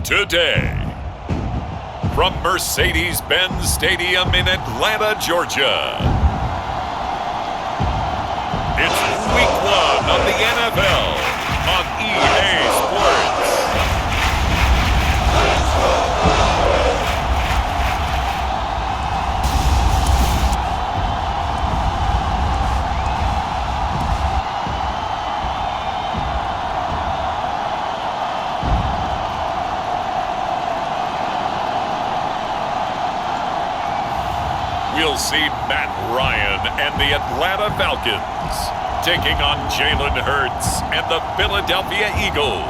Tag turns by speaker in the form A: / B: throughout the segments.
A: Today, from Mercedes-Benz Stadium in Atlanta, Georgia, it's Week 1 of the NFL on EA Sports. We'll see Matt Ryan and the Atlanta Falcons taking on Jalen Hurts and the Philadelphia Eagles.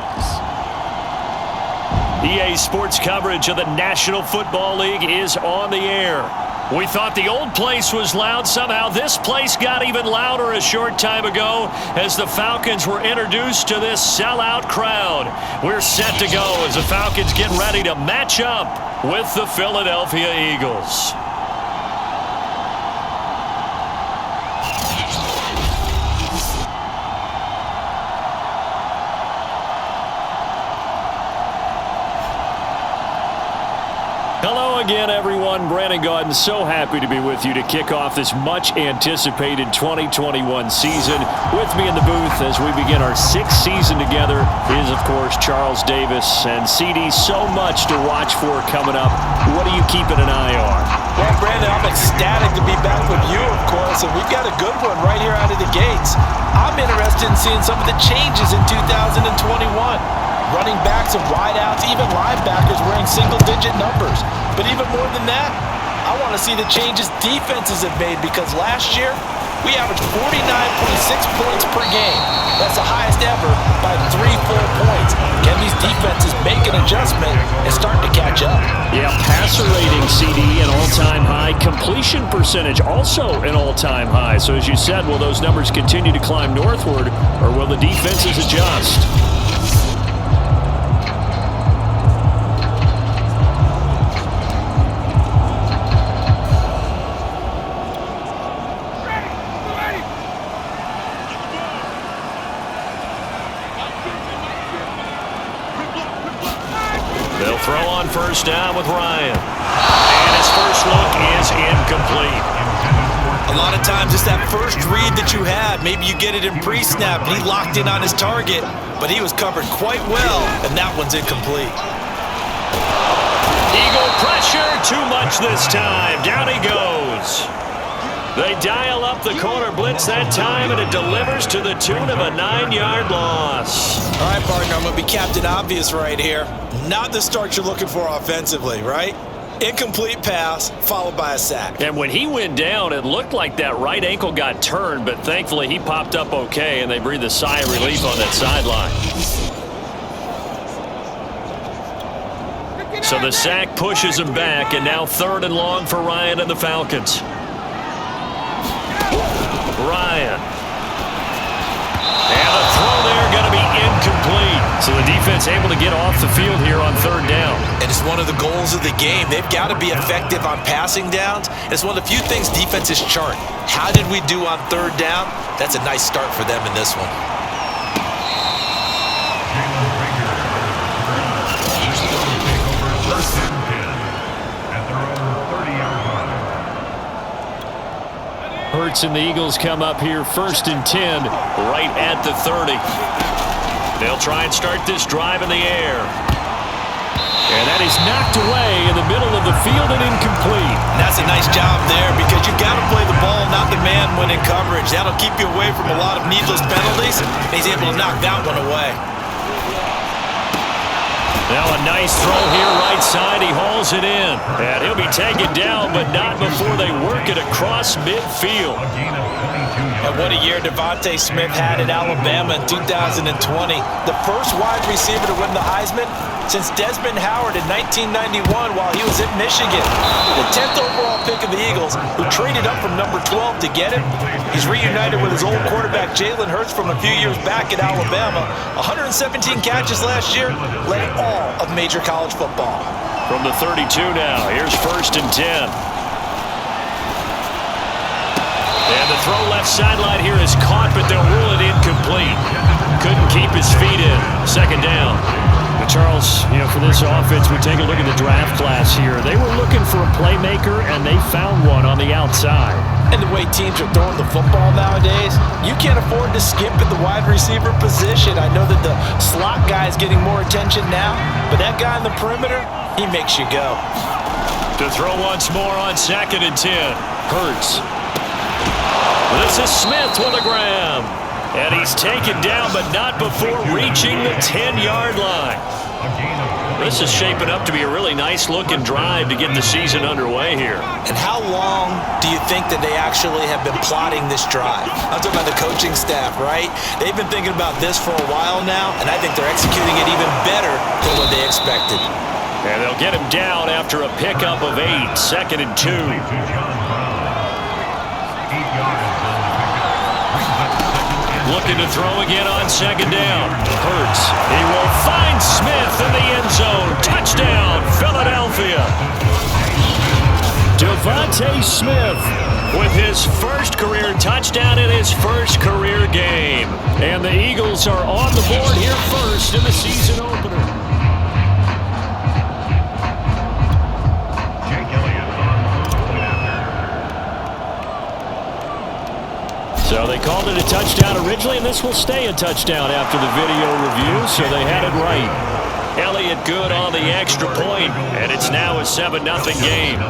B: EA Sports coverage of the National Football League is on the air. We thought the old place was loud. Somehow this place got even louder a short time ago as the Falcons were introduced to this sellout crowd. We're set to go as the Falcons get ready to match up with the Philadelphia Eagles. Hello again, everyone. Brandon Gaudin, so happy to be with you to kick off this much-anticipated 2021 season. With me in the booth as we begin our sixth season together is, of course, Charles Davis. And CD, so much to watch for coming up. What are you keeping an eye on?
C: Well, Brandon, I'm ecstatic to be back with you, of course, and we've got a good one right here out of the gates. I'm interested in seeing some of the changes in 2021. Running backs and wideouts, even linebackers wearing single-digit numbers. But even more than that, I want to see the changes defenses have made because last year, we averaged 49.6 points per game. That's the highest ever by 3 full points. Can these defenses make an adjustment and start to catch up?
B: Yeah, passer rating, CD, an all-time high. Completion percentage, also an all-time high. So as you said, will those numbers continue to climb northward, or will the defenses adjust? They'll throw on first down with Ryan. And his first look is incomplete.
C: A lot of times it's that first read that you had. Maybe you get it in pre-snap, and he locked in on his target, but he was covered quite well, and that one's incomplete.
B: Eagle pressure, too much this time. Down he goes. They dial up the corner blitz that time, and it delivers to the tune of a 9-yard loss.
C: All right, partner, I'm going to be Captain Obvious right here. Not the start you're looking for offensively, right? Incomplete pass, followed by a sack.
B: And when he went down, it looked like that right ankle got turned, but thankfully he popped up okay, and they breathed a sigh of relief on that sideline. So the sack pushes him back, and now 3rd and long for Ryan and the Falcons. Ryan. And the throw there going to be incomplete. So the defense able to get off the field here on 3rd down.
C: And it's one of the goals of the game. They've got to be effective on passing downs. It's one of the few things defenses chart. How did we do on 3rd down? That's a nice start for them in this one.
B: Hurts and the Eagles come up here 1st and 10, right at the 30. They'll try and start this drive in the air. And that is knocked away in the middle of the field and incomplete.
C: And that's a nice job there because you've got to play the ball, not the man when in coverage. That'll keep you away from a lot of needless penalties. And he's able to knock that one away.
B: Now a nice throw here right side. He hauls it in. And he'll be taken down, but not before they work it across midfield.
C: And what a year Devontae Smith had at Alabama in 2020. The first wide receiver to win the Heisman since Desmond Howard in 1991 while he was at Michigan. The 10th overall pick of the Eagles, who traded up from number 12 to get him. He's reunited with his old quarterback Jalen Hurts from a few years back at Alabama. 117 catches last year, led all of major college football.
B: From the 32 now, here's 1st and 10. And the throw left sideline here is caught, but they'll rule it incomplete. Couldn't keep his feet in. 2nd down. Charles, for this offense, we take a look at the draft class here. They were looking for a playmaker, and they found one on the outside.
C: And the way teams are throwing the football nowadays, you can't afford to skip at the wide receiver position. I know that the slot guy is getting more attention now, but that guy on the perimeter, he makes you go.
B: To throw once more on 2nd and 10. Hurts. This is Smith with a grab. And he's taken down, but not before reaching the 10-yard line. This is shaping up to be a really nice-looking drive to get the season underway here.
C: And how long do you think that they actually have been plotting this drive? I'm talking about the coaching staff, right? They've been thinking about this for a while now, and I think they're executing it even better than what they expected.
B: And they'll get him down after a pickup of 8, 2nd and 2. Looking to throw again on 2nd down. Hurts. He will find Smith in the end zone. Touchdown, Philadelphia. Devontae Smith with his first career touchdown in his first career game. And the Eagles are on the board here first in the season opener. So they called it a touchdown originally, and this will stay a touchdown after the video review, so they had it right. Elliott good on the extra point, and it's now a 7-0 game.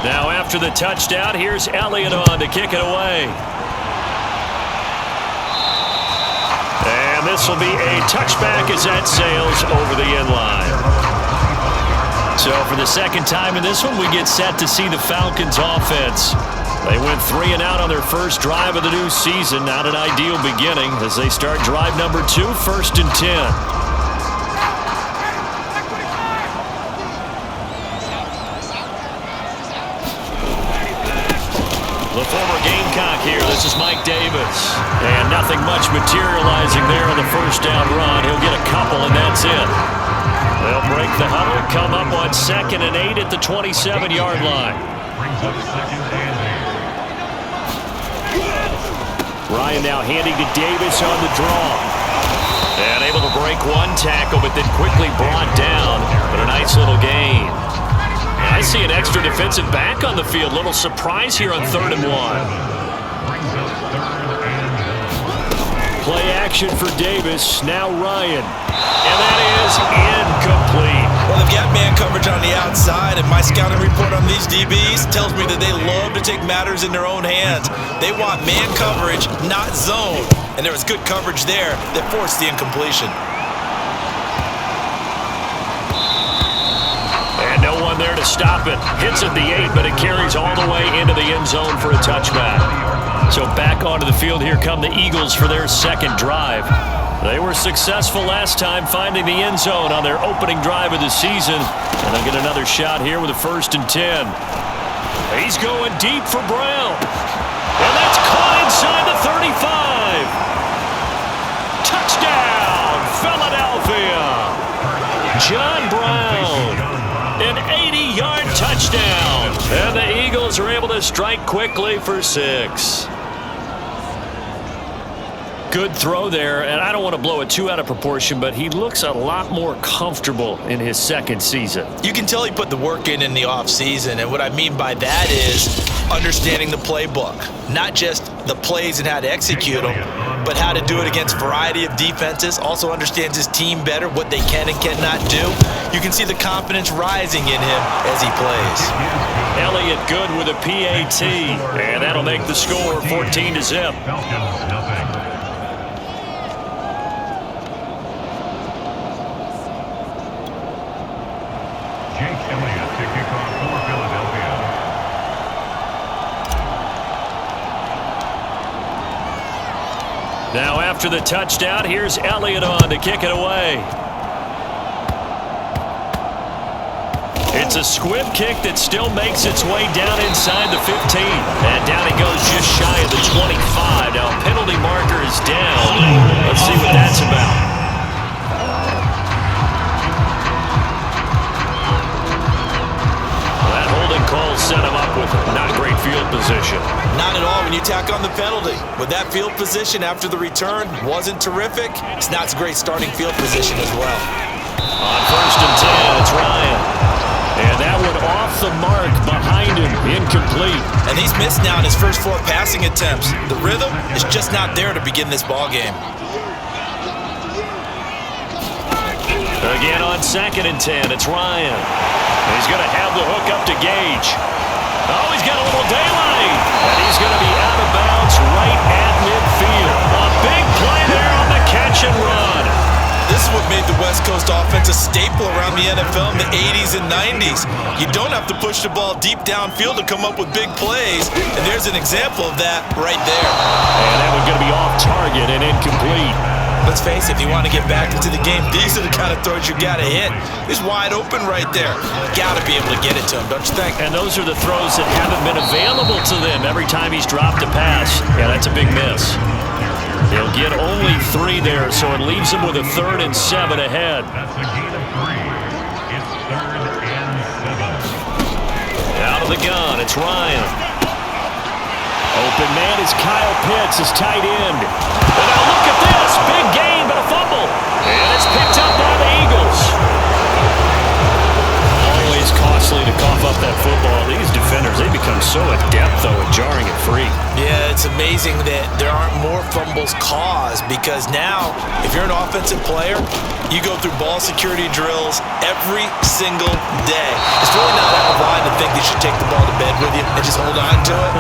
B: Now after the touchdown, here's Elliott on to kick it away. And this will be a touchback as that sails over the end line. So for the second time in this one, we get set to see the Falcons offense. They went 3 and out on their first drive of the new season. Not an ideal beginning as they start drive number 2, 1st and 10. The former Gamecock here. This is Mike Davis. And nothing much materializing there on the first down run. He'll get a couple, and that's it. They'll break the huddle, come up on 2nd and 8 at the 27-yard line. Ryan now handing to Davis on the draw. And able to break one tackle, but then quickly brought down. But a nice little gain. I see an extra defensive back on the field. Little surprise here on 3rd and 1. Play action for Davis. Now Ryan. And that is incomplete.
C: Well, they've got man coverage on the outside, and my scouting report on these DBs tells me that they love to take matters in their own hands. They want man coverage, not zone. And there was good coverage there that forced the incompletion.
B: No one there to stop it. Hits at the 8, but it carries all the way into the end zone for a touchback. So back onto the field, here come the Eagles for their second drive. They were successful last time finding the end zone on their opening drive of the season. And they'll get another shot here with a 1st and 10. He's going deep for Brown. And that's caught inside the 35. Touchdown, Philadelphia. John Brown. An 80-yard touchdown. And the Eagles are able to strike quickly for 6. Good throw there, and I don't want to blow it too out of proportion, but he looks a lot more comfortable in his second season.
C: You can tell he put the work in the offseason, and what I mean by that is understanding the playbook. Not just the plays and how to execute them, but how to do it against a variety of defenses. Also understands his team better, what they can and cannot do. You can see the confidence rising in him as he plays.
B: Elliott good with a PAT, and that'll make the score 14-0. Now after the touchdown, here's Elliott on to kick it away. It's a squib kick that still makes its way down inside the 15. And down it goes just shy of the 25. Now penalty marker is down. Let's see what that's about. That holding call set him up with field position.
C: Not at all when you tack on the penalty. With that field position after the return wasn't terrific, it's not a great starting field position as well.
B: On 1st and 10, it's Ryan. And that one off the mark behind him, incomplete.
C: And he's missed now in his first 4 passing attempts. The rhythm is just not there to begin this ball game.
B: Again on 2nd and 10, it's Ryan. He's going to have the hook up to Gage. Oh, he's got a little daylight. And he's going to be out of bounds right at midfield. A big play there on the catch and run.
C: This is what made the West Coast offense a staple around the NFL in the 80s and 90s. You don't have to push the ball deep downfield to come up with big plays, and there's an example of that right there.
B: And that one's going to be off target and incomplete.
C: Let's face it, if you want to get back into the game, these are the kind of throws you got to hit. He's wide open right there. Got to be able to get it to him, don't you think?
B: And those are the throws that haven't been available to them every time he's dropped a pass. Yeah, that's a big miss. He'll get only 3 there, so it leaves him with a 3rd and 7 ahead.
D: That's a gain of 3. It's 3rd and 7.
B: Out of the gun, it's Ryan. Open man is Kyle Pitts, his tight end. And now look at this, big gain, but a fumble. And it's picked up by the Eagles. Always costly to cough up that football. These defenders, they become so adept, though, at jarring it free.
C: Yeah, it's amazing that there aren't more fumbles caused, because now, if you're an offensive player, you go through ball security drills every single day. It's really not out of line to think you should take the ball to bed with you and just hold on to it.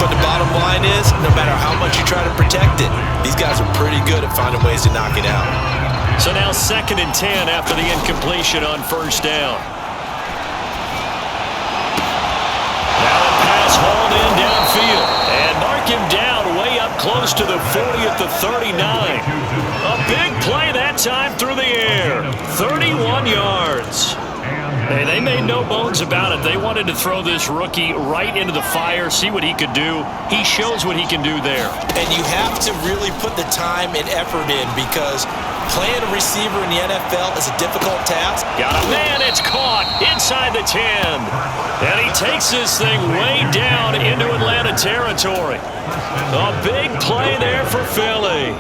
C: But the bottom line is, no matter how much you try to protect it, these guys are pretty good at finding ways to knock it out.
B: So now 2nd and 10 after the incompletion on 1st down. Now a pass hauled in downfield. And mark him down way up close to the 40 at the 39. A big play that time through the air. 31 yards. Hey, they made no bones about it. They wanted to throw this rookie right into the fire, see what he could do. He shows what he can do there.
C: And you have to really put the time and effort in, because playing a receiver in the NFL is a difficult task.
B: Got a man, it's caught inside the 10. And he takes this thing way down into Atlanta territory. A big play there for Philly.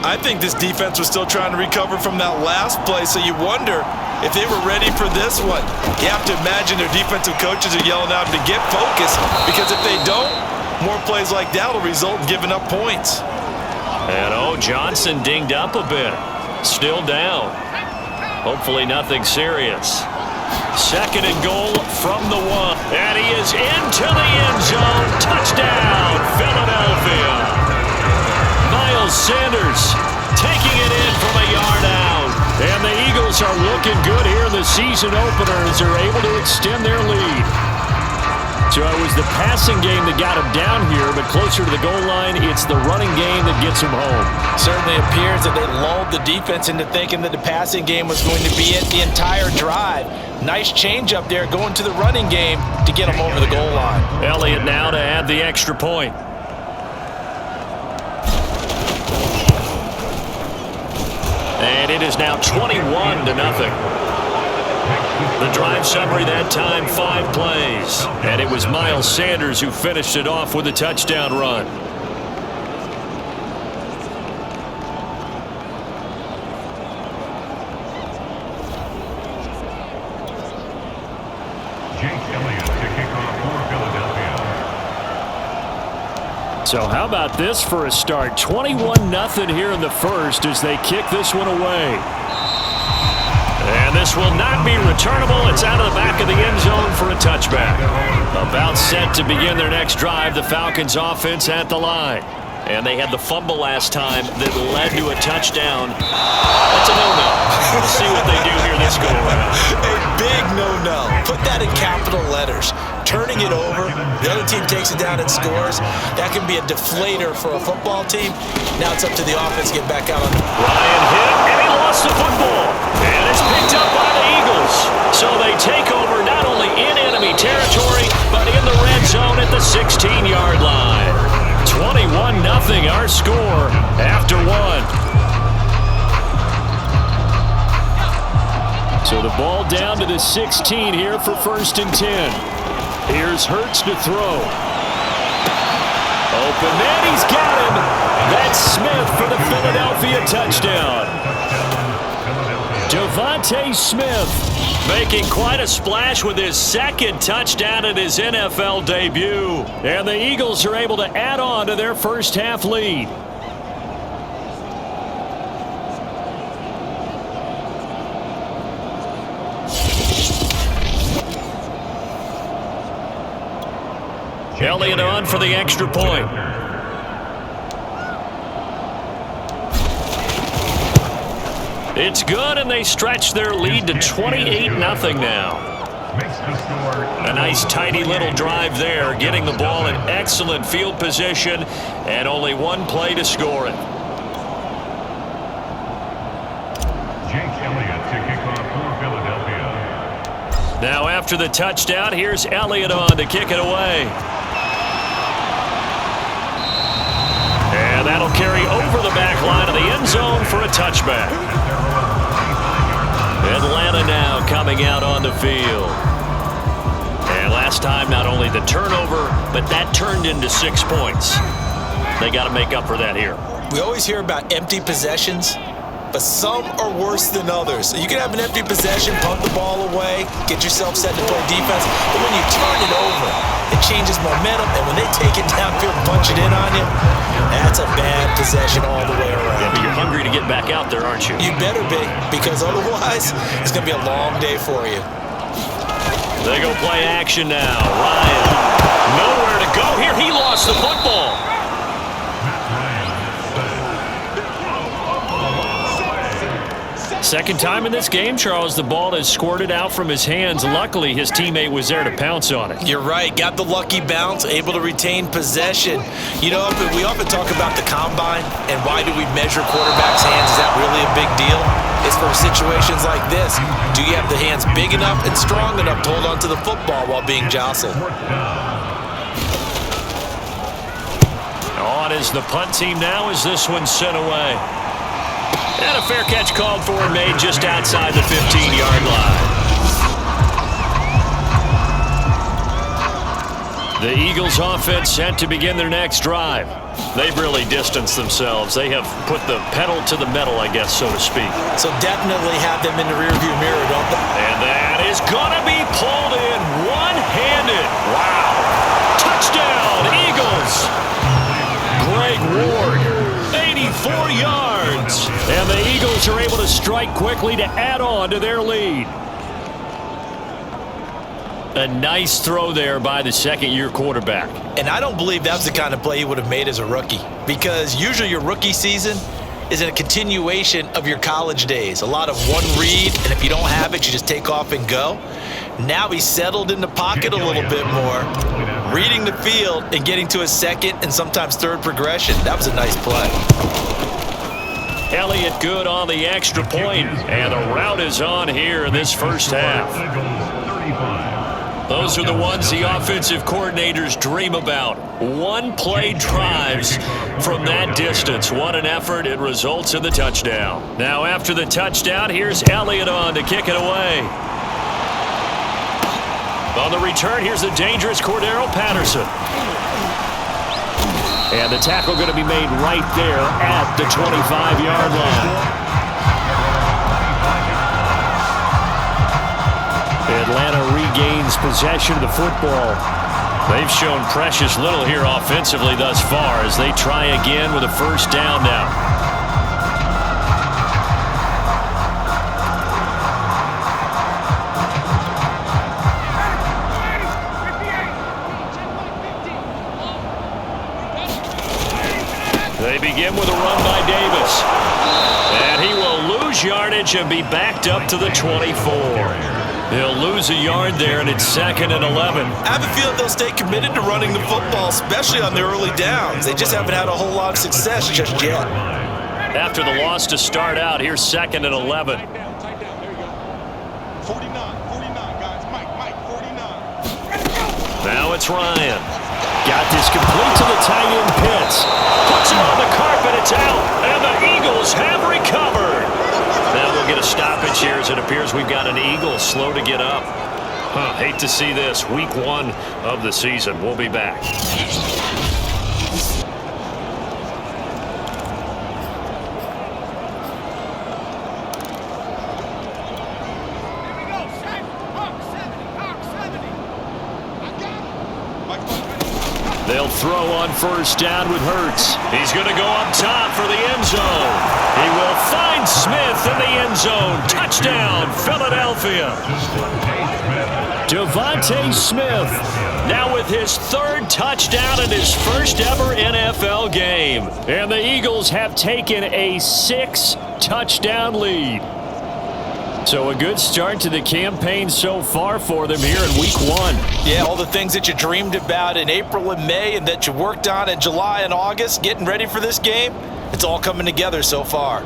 C: I think this defense was still trying to recover from that last play, so you wonder if they were ready for this one. You have to imagine their defensive coaches are yelling out to get focused, because if they don't, more plays like that will result in giving up points.
B: And Johnson dinged up a bit. Still down. Hopefully nothing serious. 2nd and goal from the 1. And he is into the end zone. Touchdown, Philadelphia. Miles Sanders taking it in from a yard out. And the Eagles are looking good here in the season opener as they're able to extend their lead. So it was the passing game that got him down here, but closer to the goal line, it's the running game that gets him home.
C: Certainly appears that they lulled the defense into thinking that the passing game was going to be it the entire drive. Nice change up there going to the running game to get him over the goal line.
B: Elliott now to add the extra point. And it is now 21-0. The drive summary that time, 5 plays. And it was Miles Sanders who finished it off with a touchdown run.
D: Jake Elliott to kick off for Philadelphia.
B: So how about this for a start? 21-0 here in the first as they kick this one away. And this will not be returnable. It's out of the back of the end zone for a touchback. About set to begin their next drive, the Falcons offense at the line. And they had the fumble last time that led to a touchdown. That's a no-no. We'll see what they do here this go-around.
C: A big no-no. Put that in capital letters. Turning it over, the other team takes it down and scores. That can be a deflator for a football team. Now it's up to the offense to get back out on it.
B: Ryan hit, and he lost the football. And it's picked up by the Eagles. So they take over not only in enemy territory, but in the red zone at the 16-yard line. 21-0 our score after 1. So the ball down to the 16 here for 1st and 10. Here's Hurts to throw. Open man, he's got him. That's Smith for the Philadelphia touchdown. Devontae Smith making quite a splash with his second touchdown in his NFL debut. And the Eagles are able to add on to their first half lead. Elliott on for the extra point. It's good, and they stretch their lead to 28-0 now. A nice, tidy little drive there, getting the ball in excellent field position, and only one play to score it.
D: Jake Elliott to kick off for Philadelphia.
B: Now after the touchdown, here's Elliott on to kick it away. And that'll carry over the back line of the end zone for a touchback. Atlanta now coming out on the field. And last time, not only the turnover, but that turned into 6 points. They got to make up for that here.
C: We always hear about empty possessions, but some are worse than others. So you can have an empty possession, punt the ball away, get yourself set to play defense, but when you turn it over, it changes momentum, and when they take it downfield and punch it in on you, that's a bad possession all the way around.
B: Yeah, but you're hungry to get back out there, aren't you?
C: You better be, because otherwise, it's going to be a long day for you.
B: They go play action now. Ryan, nowhere to go here. He lost the football. Second time in this game, Charles, the ball has squirted out from his hands. Luckily, his teammate was there to pounce on it.
C: You're right. Got the lucky bounce, able to retain possession. You know, we often talk about the combine and why do we measure quarterbacks' hands. Is that really a big deal? It's for situations like this. Do you have the hands big enough and strong enough to hold on to the football while being jostled?
B: On is the punt team now as this one's sent away. And a fair catch called for and made just outside the 15-yard line. The Eagles offense set to begin their next drive. They've really distanced themselves. They have put the pedal to the metal, I guess, so to speak.
C: So definitely have them in the rearview mirror, don't they?
B: And that is going to be pulled in one-handed. Wow. Touchdown, Eagles. Greg Ward, 84 yards. And the Eagles are able to strike quickly to add on to their lead. A nice throw there by the second-year quarterback.
C: And I don't believe that's the kind of play he would have made as a rookie, because usually your rookie season is in a continuation of your college days. A lot of one read, and if you don't have it, you just take off and go. Now he's settled in the pocket a little bit more, reading the field and getting to a second and sometimes third progression. That was a nice play.
B: Elliott good on the extra point, and the route is on here in this first half. Those are the ones the offensive coordinators dream about. One-play drives from that distance. What an effort. It results in the touchdown. Now after the touchdown, here's Elliott on to kick it away. On the return, here's the dangerous Cordero Patterson. And the tackle going to be made right there at the 25-yard line. Atlanta regains possession of the football. They've shown precious little here offensively thus far as they try again with a first down now. They begin with a run by Davis. And he will lose yardage and be backed up to the 24. They'll lose a yard there, and it's 2nd and 11.
C: I have a feeling they'll stay committed to running the football, especially on the early downs. They just haven't had a whole lot of success just yet.
B: After the loss to start out, here's 2nd and 11.
E: 49, guys. Mike, 49.
B: Now it's Ryan. Got this complete to the tight end Pitts. Puts it on the carpet, it's out, and the Eagles have recovered. Now we'll get a stoppage here as it appears we've got an Eagle slow to get up. Hate to see this. Week 1 of the season. We'll be back. They'll throw on first down with Hurts. He's going to go up top for the end zone. He will find Smith in the end zone. Touchdown, Philadelphia. Devontae Smith now with his 3rd touchdown in his first ever NFL game. And the Eagles have taken a 6-touchdown lead. So a good start to the campaign so far for them here in week 1.
C: Yeah, all the things that you dreamed about in April and May and that you worked on in July and August, getting ready for this game, it's all coming together so far.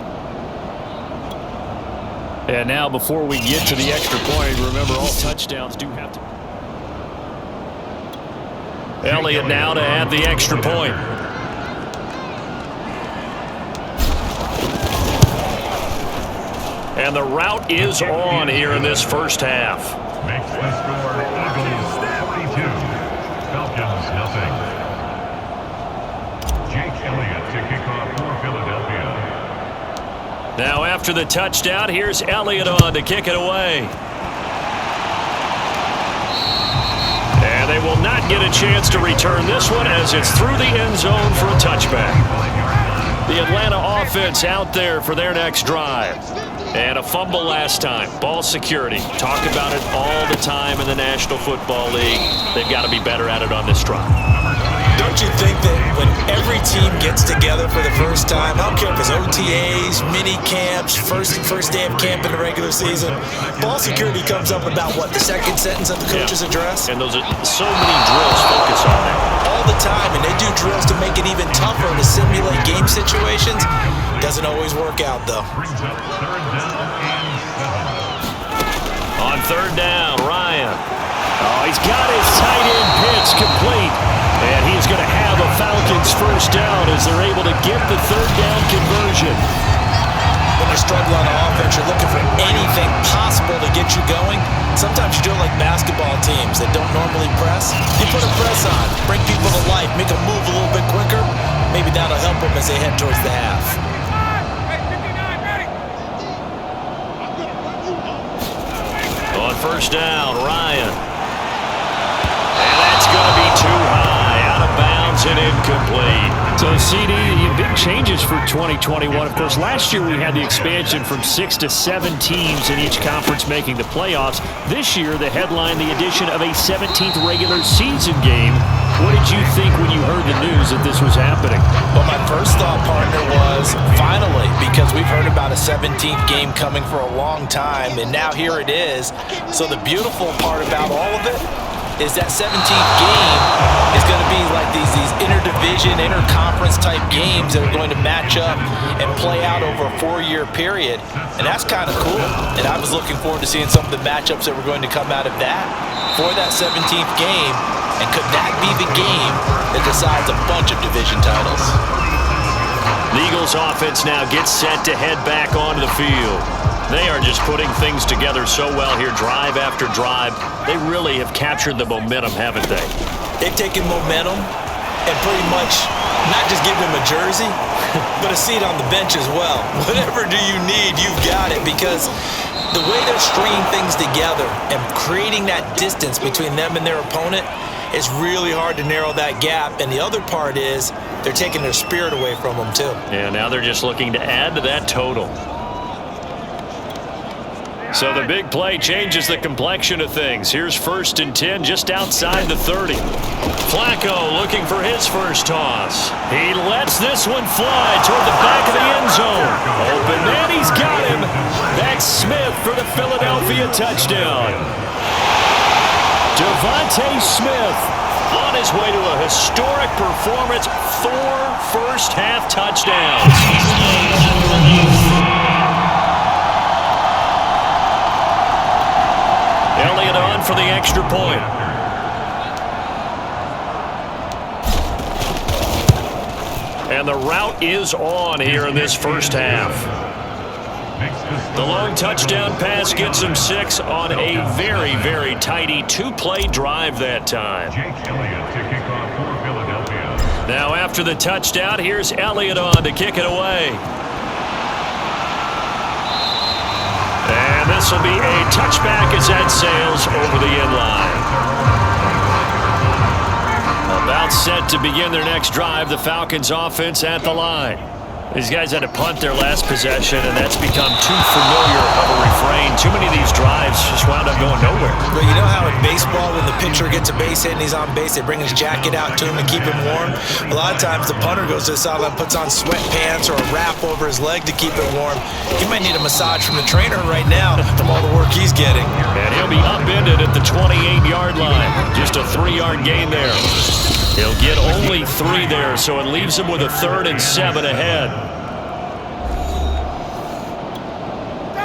B: And now before we get to the extra point, remember all touchdowns do have to. Elliott now to add the extra point. And the route is on here in this first half.
D: Makes the score Eagles 42, Falcons nothing. Jake Elliott to kick off for Philadelphia.
B: Now after the touchdown, here's Elliott on to kick it away. And they will not get a chance to return this one as it's through the end zone for a touchback. The Atlanta offense out there for their next drive. And a fumble last time. Ball security. Talk about it all the time in the National Football League. They've got to be better at it on this drive.
C: Don't you think that when every team gets together for the first time, I don't care if it's OTAs, mini camps, first day of camp in the regular season, ball security comes up about what, the second sentence of the coach's address?
B: And those are so many drills focus on that.
C: All the time, and they do drills to make it even tougher to simulate game situations. Doesn't always work out, though.
D: Brings up 3rd down and 7.
B: On 3rd down, Ryan. Oh, he's got his tight end pitch complete. And he's going to have a Falcons first down as they're able to get the 3rd down conversion.
C: When you're struggling on offense, you're looking for anything possible to get you going. Sometimes you do it like basketball teams that don't normally press. You put a press on, bring people to life, make them move a little bit quicker. Maybe that'll help them as they head towards the half.
B: On first down, Ryan. And that's going to be too high, out of bounds and incomplete. So, CD, big changes for 2021. Of course, last year we had the expansion from 6 to 7 teams in each conference making the playoffs. This year, the headline, the addition of a 17th regular season game. What did you think when you heard the news that this was happening?
C: Well, my first thought, partner, was finally, because we've heard about a 17th game coming for a long time, and now here it is. So the beautiful part about all of it is that 17th game is going to be like these interdivision, interconference type games that are going to match up and play out over a 4-year period. And that's kind of cool. And I was looking forward to seeing some of the matchups that were going to come out of that for that 17th game. And could that be the game that decides a bunch of division titles?
B: The Eagles offense now gets set to head back onto the field. They are just putting things together so well here, drive after drive. They really have captured the momentum, haven't they?
C: They've taken momentum and pretty much not just give them a jersey, but a seat on the bench as well. Whatever do you need, you've got it, because the way they're stringing things together and creating that distance between them and their opponent, it's really hard to narrow that gap. And the other part is they're taking their spirit away from them, too.
B: Yeah, now they're just looking to add to that total. So the big play changes the complexion of things. Here's 1st and 10 just outside the 30. Flacco looking for his first toss. He lets this one fly toward the back of the end zone. Open man, he's got him. That's Smith for the Philadelphia touchdown. Devontae Smith on his way to a historic performance, 4 first-half touchdowns. Elliott on for the extra point. And the route is on here in this first half.
D: Makes the
B: The long touchdown pass gets him 6 on a very, very tidy 2-play drive that time.
D: Jake Elliott to kick off for Philadelphia.
B: Now after the touchdown, here's Elliott on to kick it away. And this will be a touchback as that sails over the end line. About set to begin their next drive, the Falcons offense at the line. These guys had to punt their last possession, and that's become too familiar of a refrain. Too many of these drives just wound up going nowhere.
C: Well, you know how in baseball, when the pitcher gets a base hit and he's on base, they bring his jacket out to him to keep him warm? A lot of times the punter goes to the sideline, puts on sweatpants or a wrap over his leg to keep it warm. He might need a massage from the trainer right now from all the work he's getting.
B: And he'll be upended at the 28-yard line. Just a 3-yard gain there. He'll get only 3 there, so it leaves him with a 3rd and 7 ahead.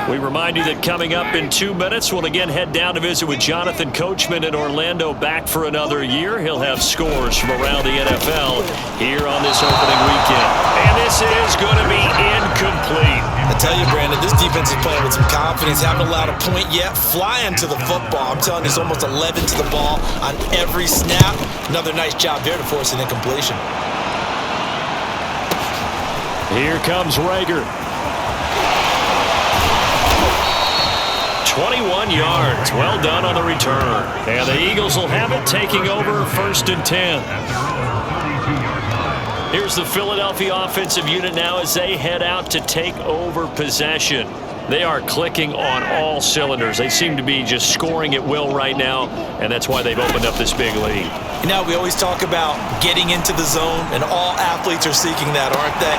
B: We remind you that coming up in 2 minutes, we'll again head down to visit with Jonathan Coachman in Orlando, back for another year. He'll have scores from around the NFL here on this opening weekend. And this is going to be incomplete.
C: I tell you, Brandon, this defense is playing with some confidence. Haven't allowed a point yet. Flying to the football. I'm telling you, it's almost 11 to the ball on every snap. Another nice job there to force an incompletion.
B: Here comes Rager. 21 yards. Well done on the return. And the Eagles will have it, taking over 1st and 10. Here's the Philadelphia offensive unit now as they head out to take over possession. They are clicking on all cylinders. They seem to be just scoring at will right now, and that's why they've opened up this big lead.
C: You know, we always talk about getting into the zone, and all athletes are seeking that, aren't they?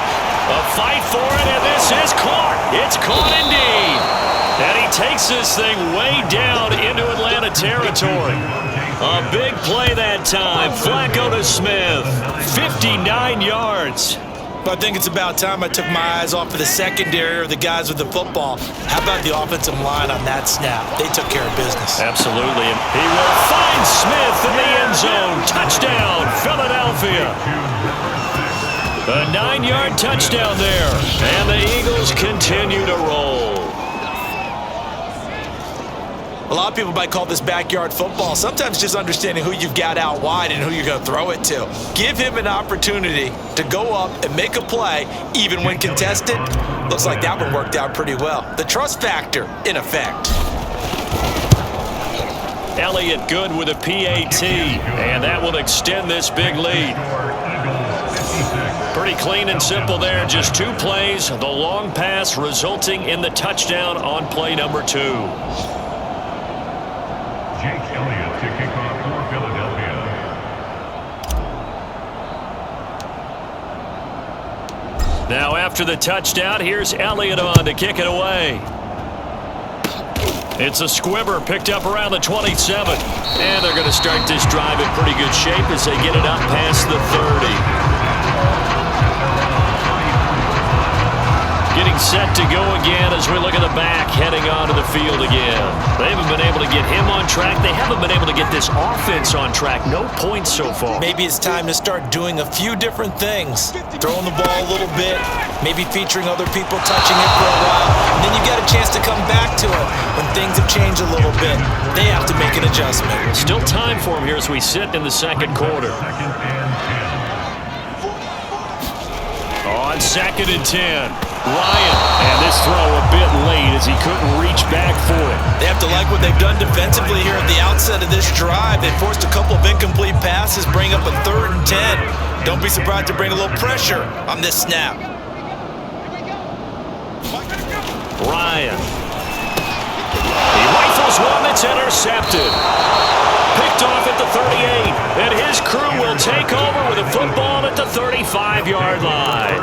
B: A fight for it, and this is caught. It's caught indeed. And he takes this thing way down into Atlanta territory. A big play that time. Flacco to Smith. 59 yards.
C: But I think it's about time I took my eyes off of the secondary or the guys with the football. How about the offensive line on that snap? They took care of business.
B: Absolutely. And he will find Smith in the end zone. Touchdown, Philadelphia. A 9-yard touchdown there. And the Eagles continue to roll.
C: A lot of people might call this backyard football. Sometimes just understanding who you've got out wide and who you're going to throw it to. Give him an opportunity to go up and make a play, even when contested. Looks like that one worked out pretty well. The trust factor, in effect.
B: Elliott good with a PAT, and that will extend this big lead. Pretty clean and simple there. Just 2 plays. The long pass resulting in the touchdown on play number 2.
D: Jake Elliott to kick off for Philadelphia.
B: Now after the touchdown, here's Elliott on to kick it away. It's a squibber picked up around the 27. And they're going to start this drive in pretty good shape as they get it up past the 30. Getting set to go again as we look at the back, heading onto the field again. They haven't been able to get him on track. They haven't been able to get this offense on track. No points so far.
C: Maybe it's time to start doing a few different things. Throwing the ball a little bit, maybe featuring other people touching it for a while, and then you get a chance to come back to it when things have changed a little bit. They have to make an adjustment.
B: Still time for him here as we sit in the second quarter. On 2nd and 10. Ryan, and this throw a bit late as he couldn't reach back for it.
C: They have to like what they've done defensively here at the outset of this drive. They forced a couple of incomplete passes, bring up a 3rd and 10. Don't be surprised to bring a little pressure on this snap.
B: Ryan. He rifles one that's intercepted. Picked off at the 38, and his crew will take over with a football at the 35-yard line.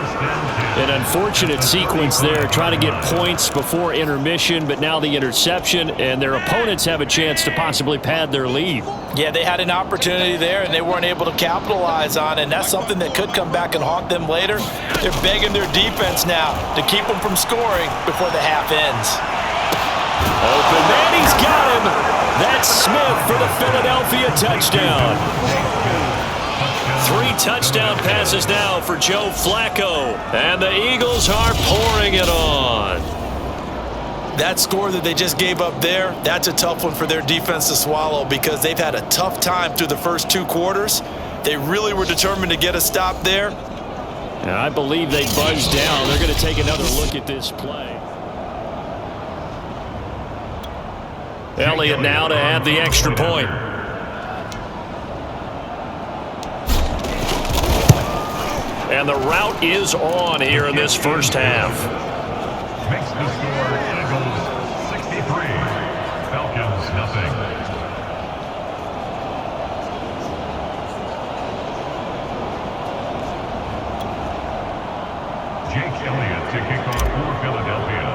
B: An unfortunate sequence there, trying to get points before intermission, but now the interception, and their opponents have a chance to possibly pad their lead.
C: Yeah, they had an opportunity there, and they weren't able to capitalize on it, and that's something that could come back and haunt them later. They're begging their defense now to keep them from scoring before the half ends.
B: Open man, he's got him. That's Smith for the Philadelphia touchdown. 3 touchdown passes now for Joe Flacco. And the Eagles are pouring it on.
C: That score that they just gave up there, that's a tough one for their defense to swallow because they've had a tough time through the first 2 quarters. They really were determined to get a stop there.
B: And I believe they buzzed down. They're going to take another look at this play. Elliott now to add the extra point. And the route is on here in this first half.
D: Makes the score Eagles 63, Falcons nothing. Jake Elliott to kick off for Philadelphia.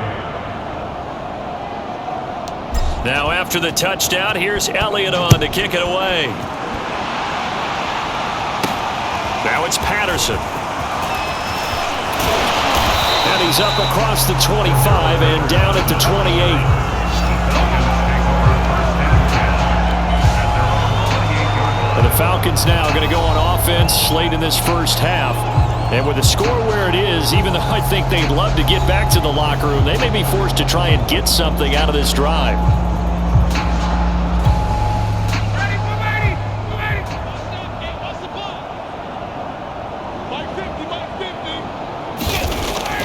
B: Now after the touchdown, here's Elliott on to kick it away. Now it's Patterson. And he's up across the 25 and down at the 28. And the Falcons now are going to go on offense late in this first half. And with the score where it is, even though I think they'd love to get back to the locker room, they may be forced to try and get something out of this drive.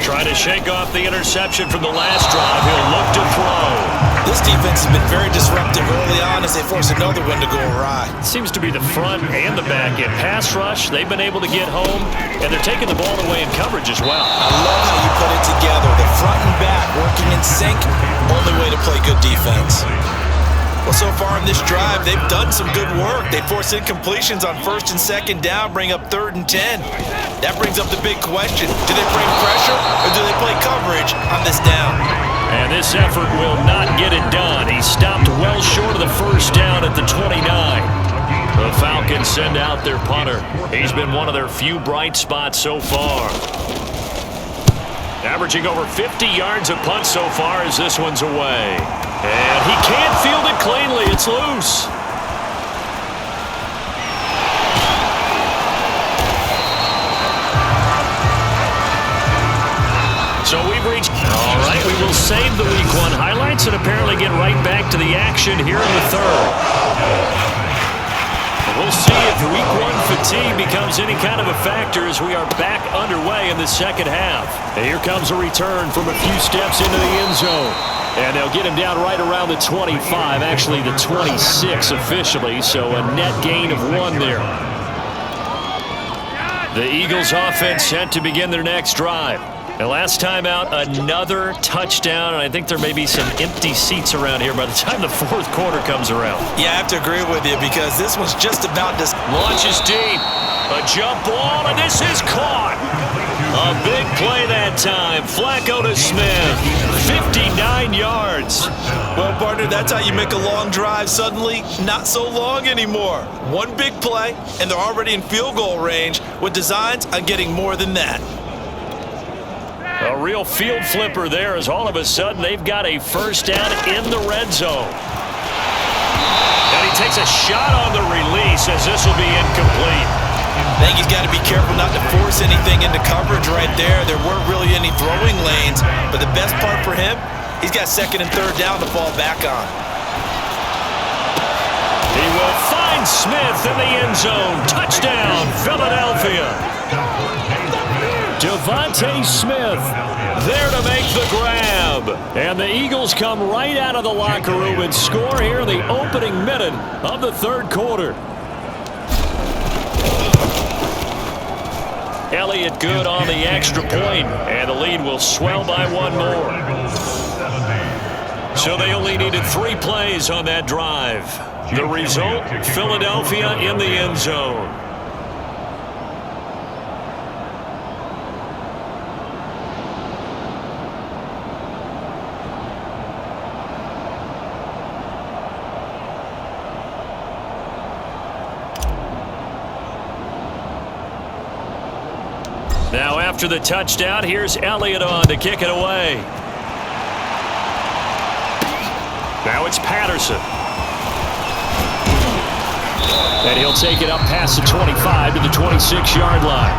B: Trying to shake off the interception from the last drive. He'll look to throw.
C: This defense has been very disruptive early on as they force another one to go awry.
B: Seems to be the front and the back end. Pass rush, they've been able to get home, and they're taking the ball away in coverage as well.
C: I love how you put it together. The front and back working in sync. Only way to play good defense. Well, so far in this drive, they've done some good work. They force incompletions on 1st and 2nd down, bring up 3rd and 10. That brings up the big question. Do they bring pressure or do they play coverage on this down?
B: And this effort will not get it done. He stopped well short of the first down at the 29. The Falcons send out their punter. He's been one of their few bright spots so far. Averaging over 50 yards a punt so far as this one's away. And he can't field it cleanly. It's loose. So we've reached... All right, we will save the Week 1 highlights and apparently get right back to the action here in the third. We'll see if Week 1 fatigue becomes any kind of a factor as we are back underway in the second half. And here comes a return from a few steps into the end zone. And they'll get him down right around the 25, actually the 26 officially, so a net gain of 1 there. The Eagles offense set to begin their next drive. And last time out, another touchdown, and I think there may be some empty seats around here by the time the 4th quarter comes around.
C: Yeah, I have to agree with you because this one's just about to...
B: Launches deep, a jump ball, and this is caught. A big play that time. Flacco to Smith, 59 yards.
C: Well, partner, that's how you make a long drive suddenly not so long anymore. One big play, and they're already in field goal range with designs on getting more than that.
B: A real field flipper there as all of a sudden they've got a first down in the red zone. And he takes a shot on the release as this will be incomplete.
C: I think he's got to be careful not to force anything into coverage right there. There weren't really any throwing lanes, but the best part for him, he's got 2nd and 3rd down to fall back on.
B: He will find Smith in the end zone. Touchdown, Philadelphia. Devontae Smith there to make the grab. And the Eagles come right out of the locker room and score here in the opening minute of the 3rd quarter. Elliott good on the extra point, and the lead will swell by 1 more. So they only needed 3 plays on that drive. The result, Philadelphia in the end zone. Now after the touchdown, here's Elliott on to kick it away. Now it's Patterson. And he'll take it up past the 25 to the 26-yard line.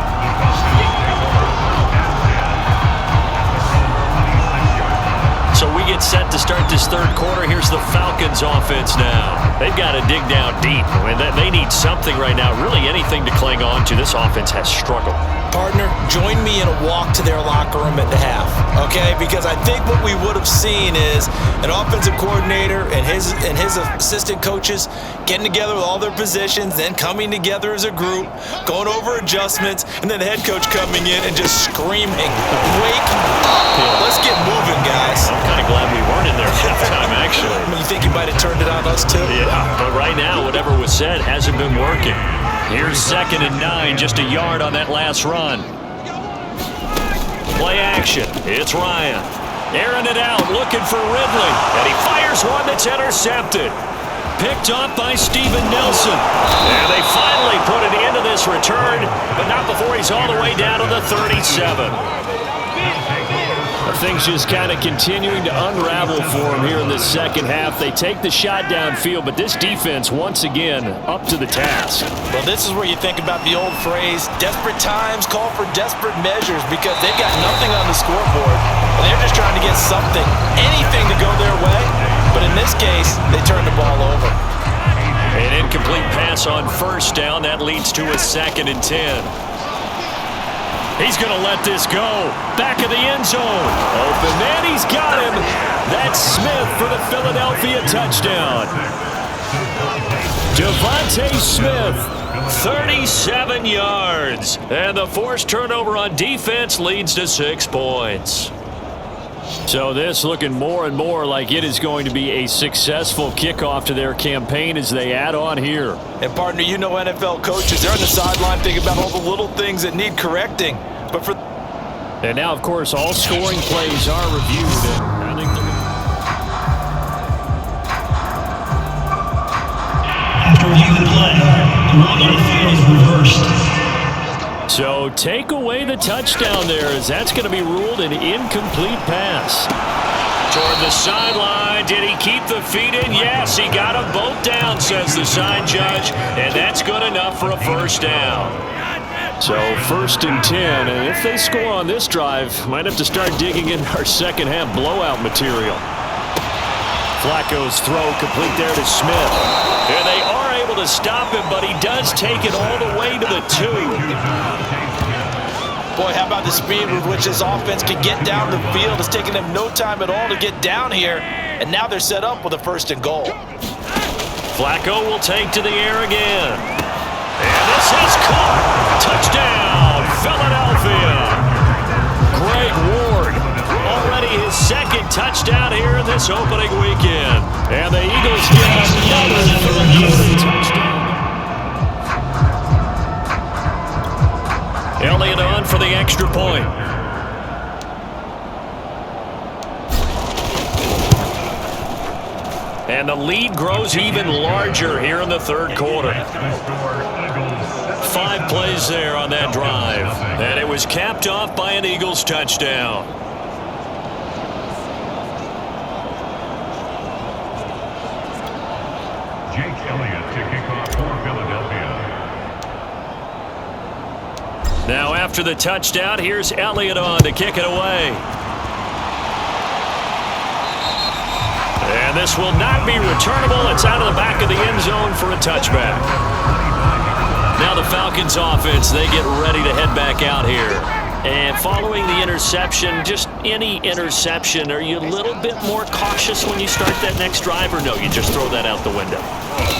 B: So we get set to start this third quarter. Here's the Falcons offense now. They've got to dig down deep. I mean, they need something right now, really anything to cling on to. This offense has struggled.
C: Partner, join me in a walk to their locker room at the half, okay? Because I think what we would have seen is an offensive coordinator and his assistant coaches getting together with all their positions, then coming together as a group, going over adjustments, and then the head coach coming in and just screaming, "Wake up! Let's get moving, guys."
B: I'm kind of glad we weren't in there halftime, actually.
C: You think you might have turned it on us, too?
B: Yeah, but right now, whatever was said hasn't been working. Here's 2nd and 9, just a yard on that last run. Play action. It's Ryan. Airing it out, looking for Ridley. And he fires one that's intercepted. Picked off by Steven Nelson. And they finally put an end to this return, but not before he's all the way down to the 37. Things just kind of continuing to unravel for him here in this second half. They take the shot downfield, but this defense, once again, up to the task.
C: Well, this is where you think about the old phrase, desperate times call for desperate measures, because they've got nothing on the scoreboard. And they're just trying to get something, anything to go their way. But in this case, they turn the ball over.
B: An incomplete pass on first down. That leads to a 2nd and 10. He's going to let this go. Back of the end zone. Open man, he's got him. That's Smith for the Philadelphia touchdown. Devontae Smith, 37 yards. And the forced turnover on defense leads to 6 points. So this looking more and more like it is going to be a successful kickoff to their campaign as they add on here.
C: And partner, you know NFL coaches, they're on the sideline thinking about all the little things that need correcting.
B: And now, of course, all scoring plays are reviewed. I think
F: after reviewing the play, the ruling on the field is reversed.
B: So take away the touchdown there, as that's going to be ruled an incomplete pass. Toward the sideline, did he keep the feet in? Yes, he got them both down, says the sign judge, and that's good enough for a first down. So 1st and 10, and if they score on this drive, might have to start digging in our second half blowout material. Flacco's throw complete there to Smith. And they are able to stop him, but he does take it all the way to the 2.
C: Boy, how about the speed with which this offense can get down the field? It's taking them no time at all to get down here, and now they're set up with a 1st and goal.
B: Flacco will take to the air again. And this is caught. Touchdown, Philadelphia. Greg Ward, already his 2nd touchdown here in this opening weekend. And the Eagles get another third touchdown. Elliott on for the extra point. And the lead grows even larger here in the third quarter. 5 plays there on that drive. And it was capped off by an Eagles touchdown.
D: Jake Elliott to kick off for Philadelphia.
B: Now after the touchdown, here's Elliott on to kick it away. And this will not be returnable. It's out of the back of the end zone for a touchback. Now the Falcons offense, they get ready to head back out here. And following the interception, just any interception, are you a little bit more cautious when you start that next drive, or no, you just throw that out the window?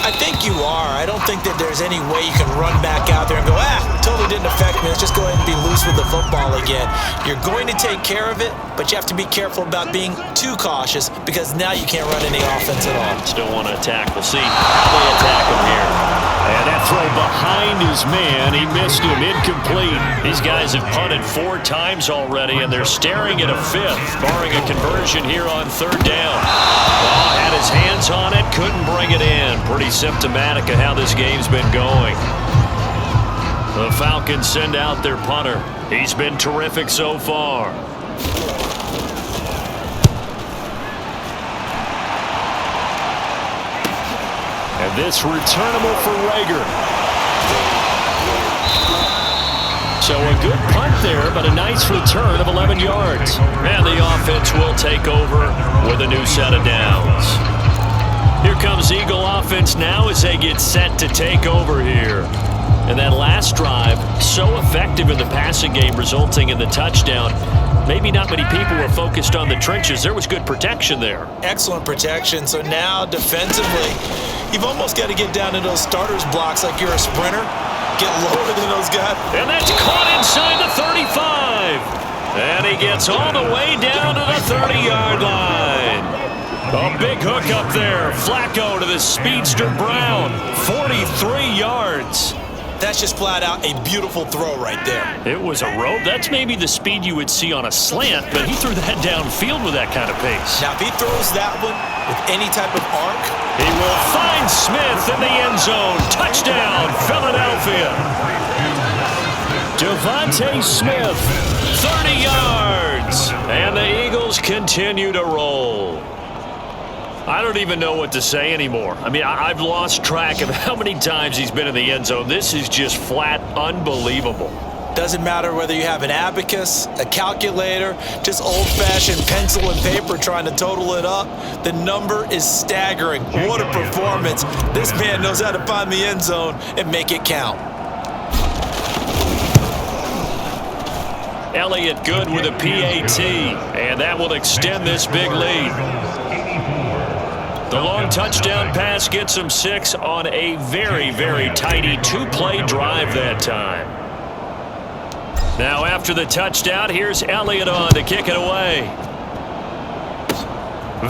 C: I think you are. I don't think that there's any way you can run back out there and go, totally didn't affect me. Let's just go ahead and be loose with the football again. You're going to take care of it, but you have to be careful about being too cautious, because now you can't run any offense at all.
B: Still want to attack. We'll see how they attack him here. And that throw behind his man, he missed him, incomplete. These guys have punted 4 times already, and they're staring at a 5th, barring a conversion here on 3rd down. Had his hands on it, couldn't bring it in. Pretty symptomatic of how this game's been going. The Falcons send out their punter. He's been terrific so far. And this returnable for Rager. So a good punt there, but a nice return of 11 yards. And the offense will take over with a new set of downs. Here comes Eagle offense now as they get set to take over here. And that last drive, so effective in the passing game, resulting in the touchdown. Maybe not many people were focused on the trenches. There was good protection there.
C: Excellent protection. So now defensively, you've almost got to get down to those starters blocks like you're a sprinter. Get lower than those guys.
B: And that's caught inside the 35. And he gets all the way down to the 30-yard line. A big hook up there. Flacco to the speedster Brown. 43 yards.
C: That's just flat out a beautiful throw right there.
B: It was a rope. That's maybe the speed you would see on a slant, but he threw that downfield with that kind of pace.
C: Now, if he throws that one with any type of arc,
B: he will find Smith in the end zone. Touchdown, Philadelphia. Devontae Smith, 30 yards. And the Eagles continue to roll. I don't even know what to say anymore. I mean, I've lost track of how many times he's been in the end zone. This is just flat unbelievable.
C: Doesn't matter whether you have an abacus, a calculator, just old-fashioned pencil and paper trying to total it up. The number is staggering. What a performance. This man knows how to find the end zone and make it count.
B: Elliott good with a PAT, and that will extend this big lead. The long touchdown pass gets him 6 on a very, very tidy 2-play drive that time. Now after the touchdown, here's Elliott on to kick it away.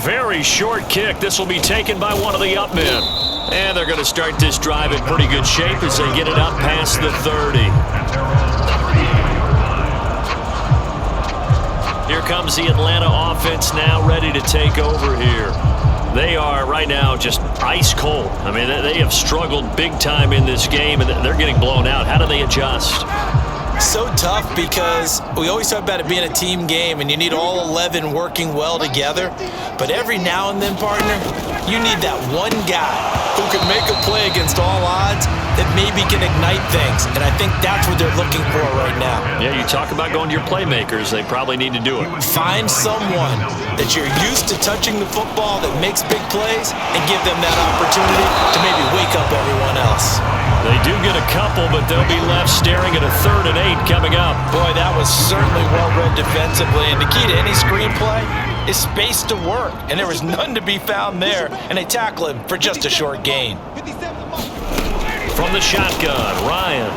B: Very short kick. This will be taken by one of the up men. And they're going to start this drive in pretty good shape as they get it up past the 30. Here comes the Atlanta offense now ready to take over here. They are right now just ice cold. I mean, they have struggled big time in this game, and they're getting blown out. How do they adjust?
C: So tough because we always talk about it being a team game, and you need all 11 working well together. But every now and then, partner, you need that one guy who can make a play against all odds that maybe can ignite things. And I think that's what they're looking for right now.
B: Yeah, you talk about going to your playmakers. They probably need to do it.
C: Find someone that you're used to touching the football that makes big plays and give them that opportunity to maybe wake up everyone else.
B: They do get a couple, but they'll be left staring at a 3rd and 8 coming up.
C: Boy, that was certainly well-read defensively. And the key to any screenplay is space to work. And there was none to be found there. And they tackle him for just a short gain.
B: From the shotgun, Ryan.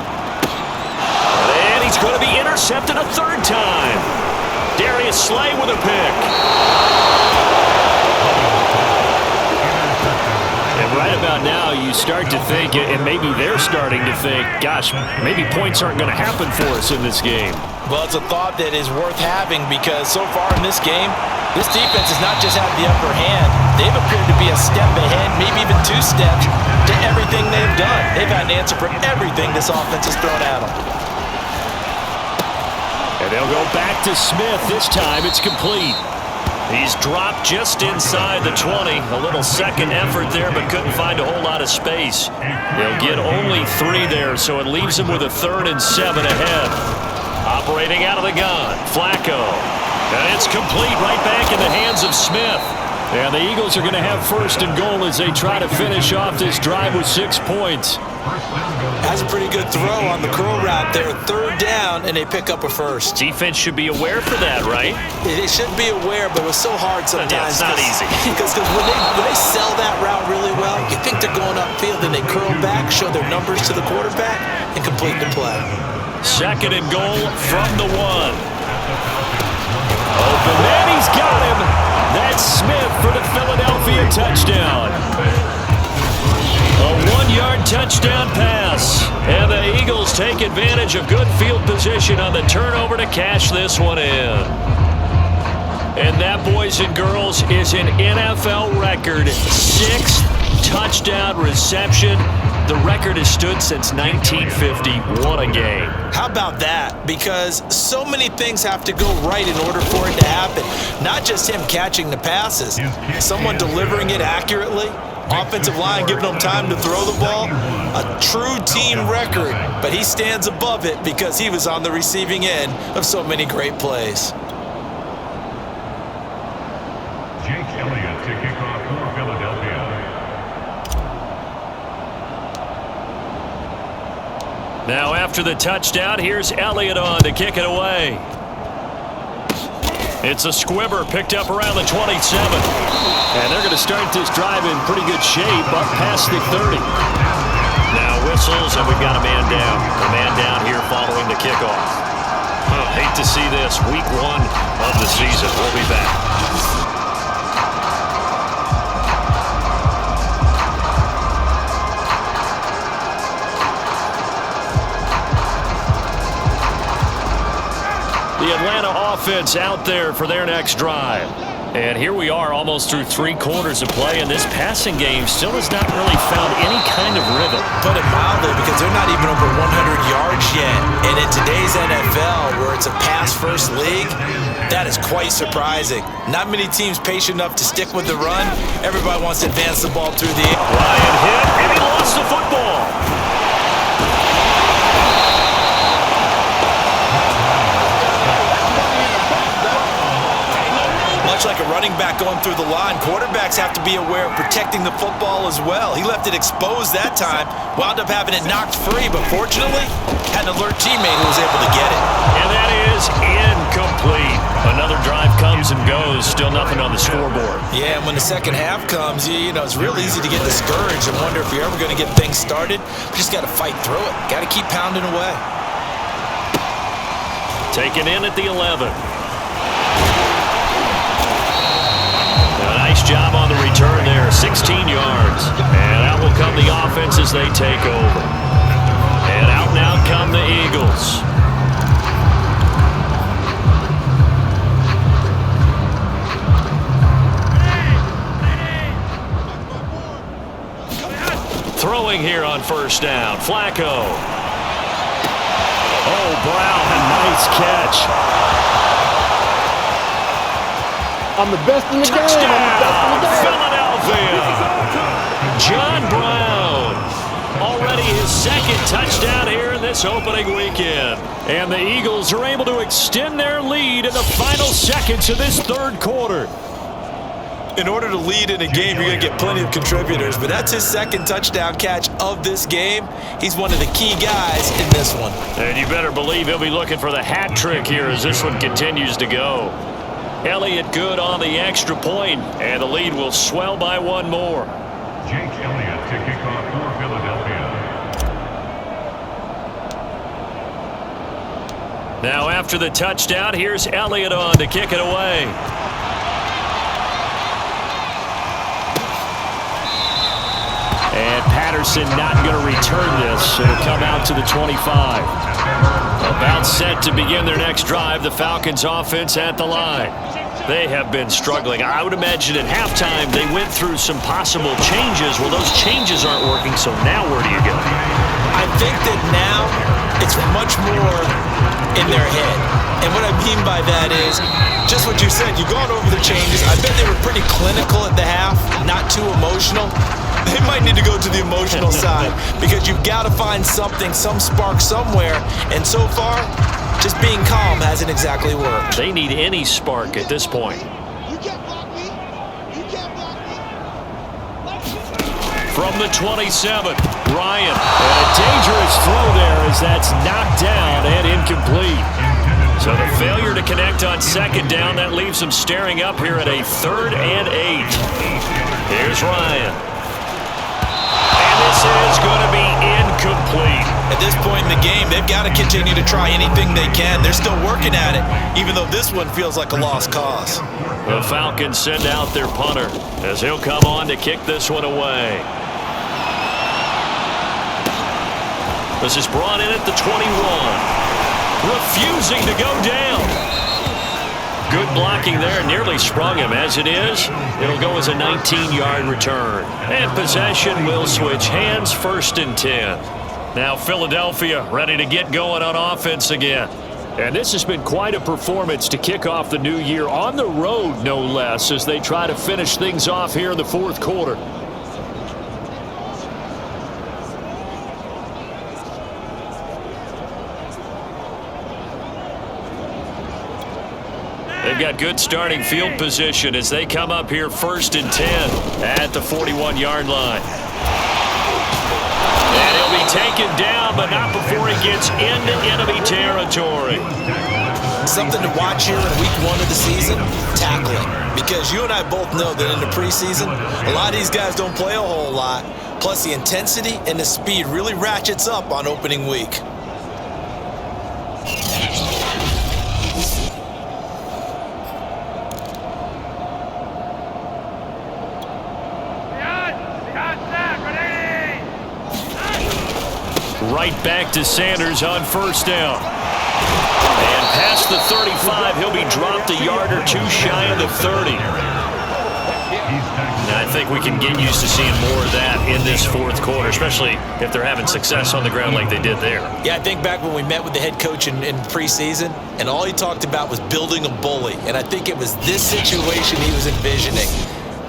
B: And he's going to be intercepted a 3rd time. Darius Slay with a pick. And right about now, you start to think, and maybe they're starting to think, gosh, maybe points aren't going to happen for us in this game.
C: Well, it's a thought that is worth having because so far in this game, this defense has not just had the upper hand. They've appeared to be a step ahead, maybe even 2 steps, to everything they've done. They've had an answer for everything this offense has thrown at them.
B: And they'll go back to Smith. This time it's complete. He's dropped just inside the 20. A little second effort there, but couldn't find a whole lot of space. They'll get only 3 there, so it leaves him with a 3rd and 7 ahead. Operating out of the gun, Flacco. And it's complete right back in the hands of Smith. And the Eagles are going to have 1st and goal as they try to finish off this drive with 6 points.
C: That's a pretty good throw on the curl route there. 3rd down, and they pick up a 1st.
B: Defense should be aware for that, right?
C: They should be aware, but it was so hard sometimes.
B: Yeah, it's not easy.
C: Because when they sell that route really well, you think they're going upfield, and they curl back, show their numbers to the quarterback, and complete the play.
B: 2nd and goal from the 1. Open, and he's got him. That's Smith for the Philadelphia touchdown. A 1-yard touchdown pass. And the Eagles take advantage of good field position on the turnover to cash this one in. And that, boys and girls, is an NFL record 6th touchdown reception. The record has stood since 1950. What a game.
C: How about that? Because so many things have to go right in order for it to happen. Not just him catching the passes, someone delivering it accurately, Offensive line giving him time to throw the ball. A true team record, but he stands above it because he was on the receiving end of so many great plays.
D: Jake Elliott to kick off for Philadelphia.
B: Now after the touchdown, here's Elliott on to kick it away. It's a squibber picked up around the 27. And they're going to start this drive in pretty good shape up past the 30. Now whistles, and we've got a man down. A man down here following the kickoff. Hate to see this. Week 1 of the season. We'll be back. The Atlanta offense out there for their next drive. And here we are almost through 3 quarters of play, and this passing game still has not really found any kind of rhythm.
C: Put it mildly, because they're not even over 100 yards yet. And in today's NFL, where it's a pass-first league, that is quite surprising. Not many teams patient enough to stick with the run. Everybody wants to advance the ball through the air.
B: Ryan hit, and he lost the football.
C: Much like a running back going through the line, quarterbacks have to be aware of protecting the football as well. He left it exposed that time, wound up having it knocked free, but fortunately, had an alert teammate who was able to get it.
B: And that is incomplete. Another drive comes and goes, still nothing on the scoreboard.
C: Yeah, and when the second half comes, you know, it's real easy to get discouraged and wonder if you're ever going to get things started. You just got to fight through it. Got to keep pounding away.
B: Taken in at the 11. Nice job on the return there, 16 yards. And out will come the offense as they take over. And out come the Eagles. Throwing here on first down, Flacco. Oh, Brown, a nice catch.
G: I'm the best in the game.
B: I'm the best in the game. Philadelphia. John Brown. Already his second touchdown here in this opening weekend. And the Eagles are able to extend their lead in the final seconds of this third quarter.
C: In order to lead in a game, you're going to get plenty of contributors, but that's his second touchdown catch of this game. He's one of the key guys in this one.
B: And you better believe he'll be looking for the hat trick here as this one continues to go. Elliott good on the extra point, and the lead will swell by one more.
D: Jake Elliott to kick off for Philadelphia.
B: Now after the touchdown, here's Elliott on to kick it away. And Patterson not going to return this. It'll come out to the 25. About set to begin their next drive, the Falcons offense at the line. They have been struggling. I would imagine at halftime they went through some possible changes. Well, those changes aren't working, so now where do you go?
C: I think that now it's much more in their head. And what I mean by that is just what you said. You've gone over the changes. I bet they were pretty clinical at the half, not too emotional. They might need to go to the emotional side because you've got to find something, some spark somewhere. And so far, just being calm hasn't exactly worked.
B: They need any spark at this point.
E: You can't block me. You can't block me.
B: From the 27, Ryan. And a dangerous throw there as that's knocked down and incomplete. So the failure to connect on second down, that leaves them staring up here at a 3rd and 8. Here's Ryan. And this is going to be incomplete.
C: At this point in the game, they've got to continue to try anything they can. They're still working at it, even though this one feels like a lost cause.
B: The Falcons send out their punter as he'll come on to kick this one away. This is brought in at the 21. Refusing to go down. Good blocking there, nearly sprung him. As it is, it'll go as a 19-yard return. And possession will switch hands, 1st and 10. Now Philadelphia ready to get going on offense again. And this has been quite a performance to kick off the new year on the road, no less, as they try to finish things off here in the 4th quarter. They've got good starting field position as they come up here 1st and 10 at the 41-yard line. And he'll be taken down, but not before he gets into enemy territory.
C: Something to watch here in week 1 of the season, tackling. Because you and I both know that in the preseason, a lot of these guys don't play a whole lot. Plus, the intensity and the speed really ratchets up on opening week.
B: Right back to Sanders on 1st down. And past the 35, he'll be dropped a yard or two shy of the 30. And I think we can get used to seeing more of that in this 4th quarter, especially if they're having success on the ground like they did there.
C: Yeah, I think back when we met with the head coach in preseason, and all he talked about was building a bully. And I think it was this situation he was envisioning.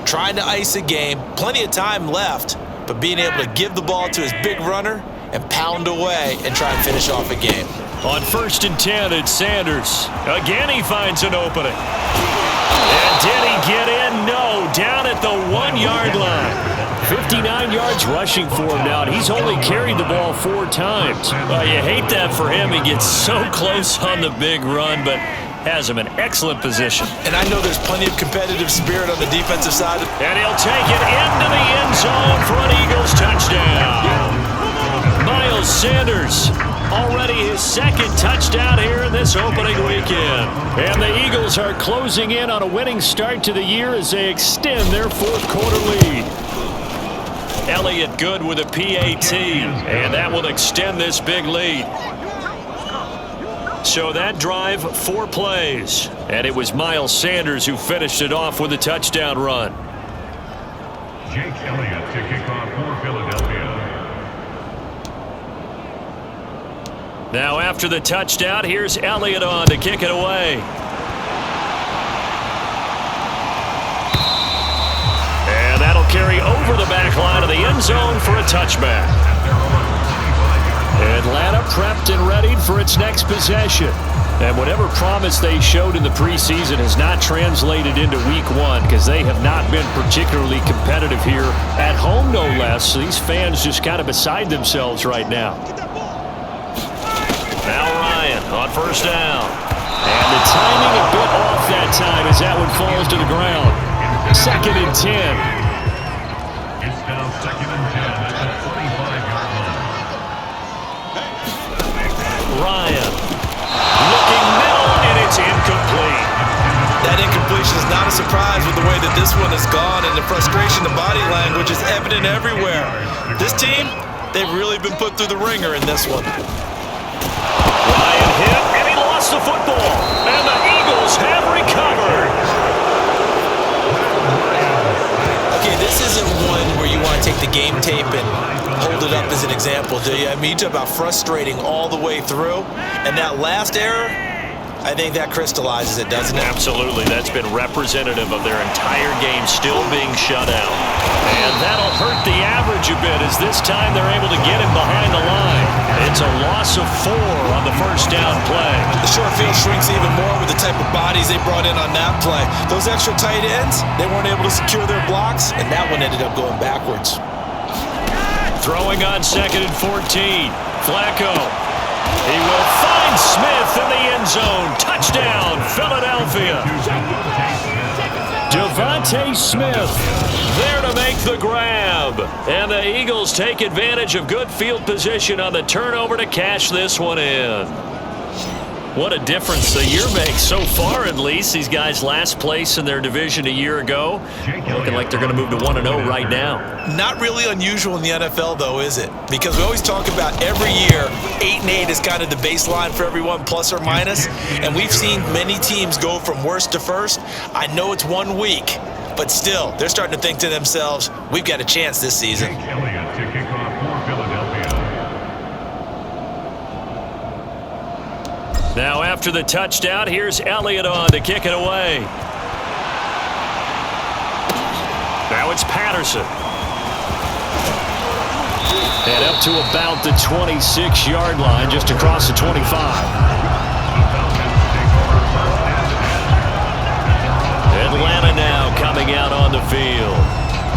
C: Trying to ice a game, plenty of time left, but being able to give the ball to his big runner and pound away and try and finish off a game.
B: On 1st and 10, it's Sanders. Again, he finds an opening. And did he get in? No, down at the 1-yard line. 59 yards rushing for him now, and he's only carried the ball 4 times. Well, you hate that for him. He gets so close on the big run, but has him in excellent position.
C: And I know there's plenty of competitive spirit on the defensive side.
B: And he'll take it into the end zone for an Eagles touchdown. Miles Sanders, already his 2nd touchdown here in this opening weekend. And the Eagles are closing in on a winning start to the year as they extend their 4th quarter lead. Elliott good with a PAT, and that will extend this big lead. So that drive, 4 plays, and it was Miles Sanders who finished it off with a touchdown run.
D: Jake Elliott to kick off for Philadelphia.
B: Now after the touchdown, here's Elliott on to kick it away. And that'll carry over the back line of the end zone for a touchback. Atlanta prepped and readied for its next possession. And whatever promise they showed in the preseason has not translated into week 1 because they have not been particularly competitive here at home, no less. So these fans just kind of beside themselves right now. Now Ryan on 1st down. And the timing a bit off that time as that one falls to the ground. 2nd and 10.
D: It's now 2nd and 10 at the 45-yard line.
B: Ryan looking middle, and it's incomplete.
C: That incompletion is not a surprise with the way that this one has gone, and the frustration, the body language is evident everywhere. This team, they've really been put through the ringer in this one.
B: Ryan hit, and he lost the football. And the Eagles have recovered.
C: Okay, this isn't one where you want to take the game tape and hold it up as an example, do you? I mean, you talk about frustrating all the way through. And that last error, I think that crystallizes it, doesn't it?
B: Absolutely. That's been representative of their entire game still being shut out. And that'll hurt the average a bit as this time they're able to get him behind the line. It's a loss of 4 on the 1st down play.
C: The short field shrinks even more with the type of bodies they brought in on that play. Those extra tight ends, they weren't able to secure their blocks, and that one ended up going backwards.
B: Throwing on 2nd and 14. Flacco. He will find Smith in the end zone. Touchdown, Philadelphia. Devontae Smith there to make the grab. And the Eagles take advantage of good field position on the turnover to cash this one in. What a difference the year makes so far, at least. These guys last place in their division a year ago. Looking like they're going to move to 1-0 right now.
C: Not really unusual in the NFL, though, is it? Because we always talk about every year, 8-8 is kind of the baseline for everyone, plus or minus. And we've seen many teams go from worst to first. I know it's 1 week, but still, they're starting to think to themselves, we've got a chance this season.
D: Jake Elliott to kick off for Philadelphia.
B: Now after the touchdown, here's Elliott on to kick it away. Now it's Patterson. And up to about the 26-yard line, just across the 25. coming out on the field.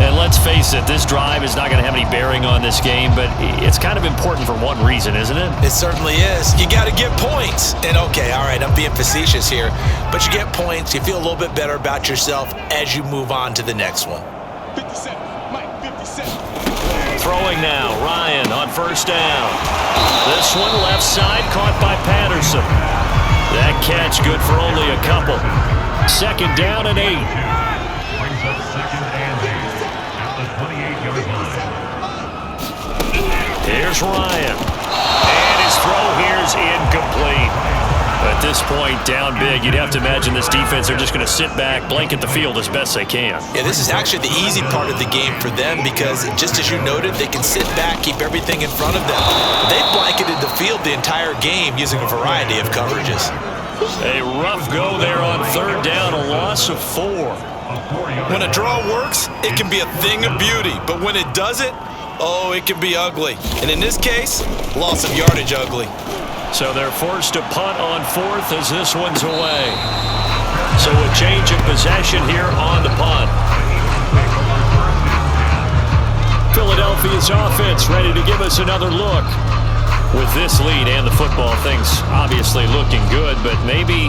B: And let's face it, this drive is not going to have any bearing on this game, but it's kind of important for one reason, isn't it?
C: It certainly is. You got to get points. And okay, all right, I'm being facetious here, but you get points, you feel a little bit better about yourself as you move on to the next one.
E: 57, Mike, 57.
B: Throwing now, Ryan on first down. This one left side caught by Patterson. That catch good for only a couple. Second down and 8.
D: Brings up second and 8 at the 28-yard line.
B: Here's Ryan. And his throw here's incomplete. At this point, down big, you'd have to imagine this defense, they're just going to sit back, blanket the field as best they can.
C: Yeah, this is actually the easy part of the game for them because, just as you noted, they can sit back, keep everything in front of them. They blanketed the field the entire game using a variety of coverages.
B: A rough go there on third down, a loss of 4.
C: When a draw works, it can be a thing of beauty, but when it doesn't, oh, it can be ugly. And in this case, loss of yardage ugly.
B: So they're forced to punt on fourth as this one's away. So a change of possession here on the punt. Philadelphia's offense ready to give us another look. With this lead and the football, things obviously looking good, but maybe,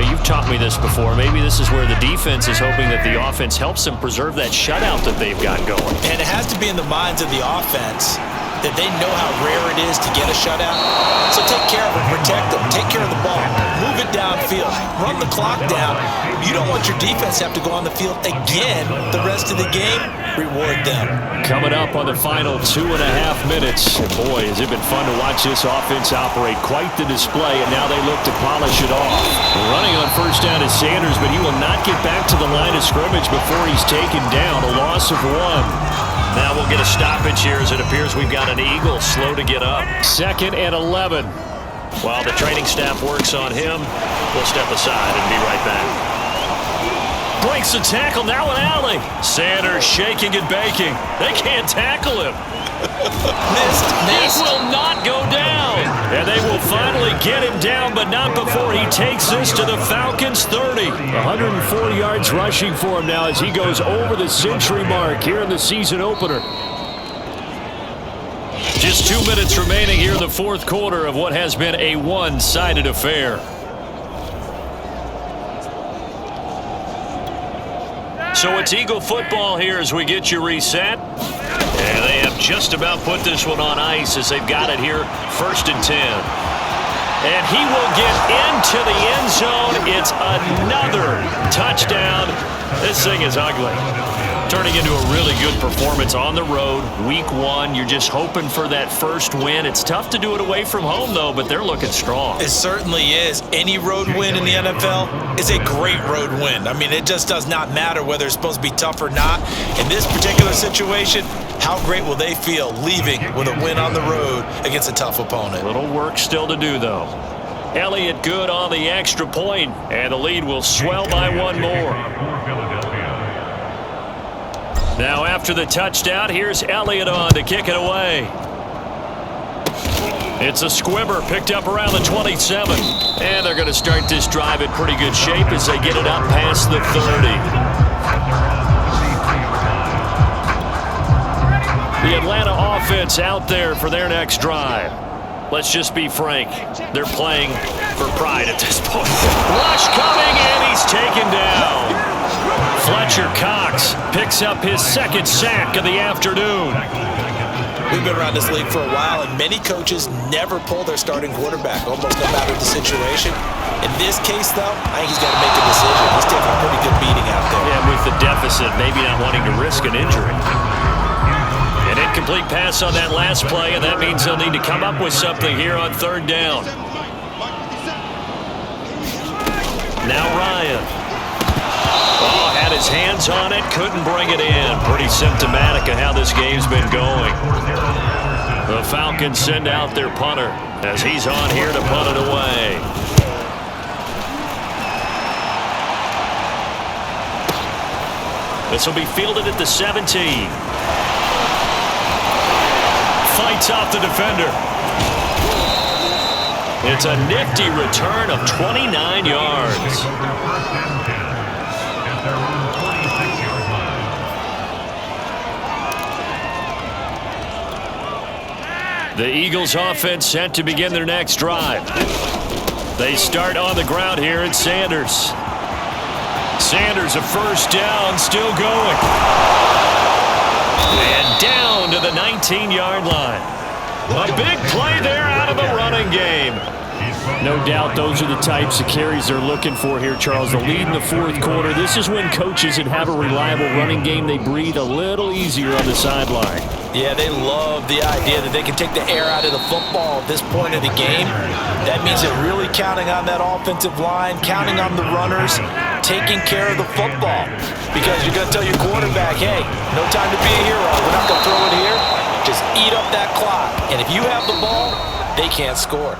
B: you've taught me this before, maybe this is where the defense is hoping that the offense helps them preserve that shutout that they've got going.
C: And it has to be in the minds of the offense that they know how rare it is to get a shutout. So take care of them, protect them, take care of the ball, move it downfield, run the clock down. You don't want your defense to have to go on the field again the rest of the game. Reward them.
B: Coming up on the final 2.5 minutes. And boy, has it been fun to watch this offense operate. Quite the display, and now they look to polish it off. Running on first down is Sanders, but he will not get back to the line of scrimmage before he's taken down. A loss of 1. Now we'll get a stoppage here as it appears we've got an Eagle slow to get up. 2nd and 11. While the training staff works on him, we'll step aside and be right back. Breaks the tackle, now an alley. Sanders shaking and baking. They can't tackle him.
C: Missed.
B: He will not go down. And they will finally get him down, but not before he takes this to the Falcons' 30. 104 yards rushing for him now as he goes over the century mark here in the season opener. Just 2 minutes remaining here in the fourth quarter of what has been a one-sided affair. So it's Eagle football here as we get you reset. And they have just about put this one on ice as they've got it here, 1st and 10. And he will get into the end zone. It's another touchdown. This thing is ugly. Turning into a really good performance on the road. Week 1, you're just hoping for that first win. It's tough to do it away from home, though, but they're looking strong.
C: It certainly is. Any road win in the NFL is a great road win. I mean, it just does not matter whether it's supposed to be tough or not. In this particular situation, how great will they feel leaving with a win on the road against a tough opponent?
B: Little work still to do, though. Elliott good on the extra point, and the lead will swell by 1 more. Now after the touchdown, here's Elliott on to kick it away. It's a squibber picked up around the 27. And they're going to start this drive in pretty good shape as they get it up past the 30. The Atlanta offense out there for their next drive. Let's just be frank. They're playing for pride at this point. Rush coming, and he's taken down. Fletcher Cox picks up his 2nd sack of the afternoon.
C: We've been around this league for a while, and many coaches never pull their starting quarterback, almost no matter the situation. In this case, though, I think he's got to make a decision. He's taking a pretty good beating out there.
B: Yeah, with the deficit, maybe not wanting to risk an injury. An incomplete pass on that last play, and that means they'll need to come up with something here on 3rd down. Now Ryan. Oh, had his hands on it, couldn't bring it in. Pretty symptomatic of how this game's been going. The Falcons send out their punter as he's on here to punt it away. This will be fielded at the 17. Fights off the defender. It's a nifty return of 29 yards. The Eagles offense set to begin their next drive. They start on the ground here at Sanders. Sanders, a first down, still going. And down to the 19-yard line. A big play there out of the running game.
H: No doubt those are the types of carries they're looking for here, Charles. The lead in the fourth quarter. This is when coaches that have a reliable running game, they breathe a little easier on the sideline.
C: Yeah, they love the idea that they can take the air out of the football at this point of the game. That means they're really counting on that offensive line, counting on the runners, taking care of the football. Because you're going to tell your quarterback, hey, no time to be a hero. We're not going to throw it here. Just eat up that clock. And if you have the ball, they can't score.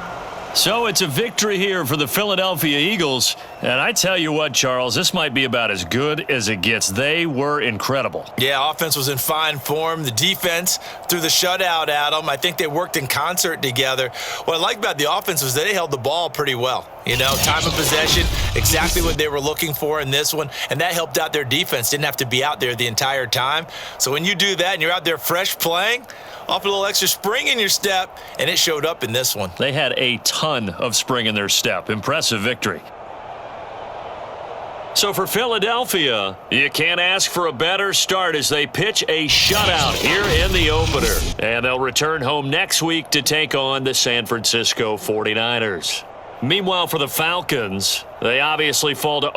B: So it's a victory here for the Philadelphia Eagles. And I tell you what, Charles, this might be about as good as it gets. They were incredible.
C: Yeah, offense was in fine form. The defense threw the shutout at them. I think they worked in concert together. What I like about the offense was they held the ball pretty well. You know, time of possession, exactly what they were looking for in this one. And that helped out their defense. Didn't have to be out there the entire time. So when you do that and you're out there fresh playing, off a little extra spring in your step, and it showed up in this one.
B: They had a ton of spring in their step. Impressive victory. So for Philadelphia, you can't ask for a better start as they pitch a shutout here in the opener. And they'll return home next week to take on the San Francisco 49ers. Meanwhile, for the Falcons, they obviously fall to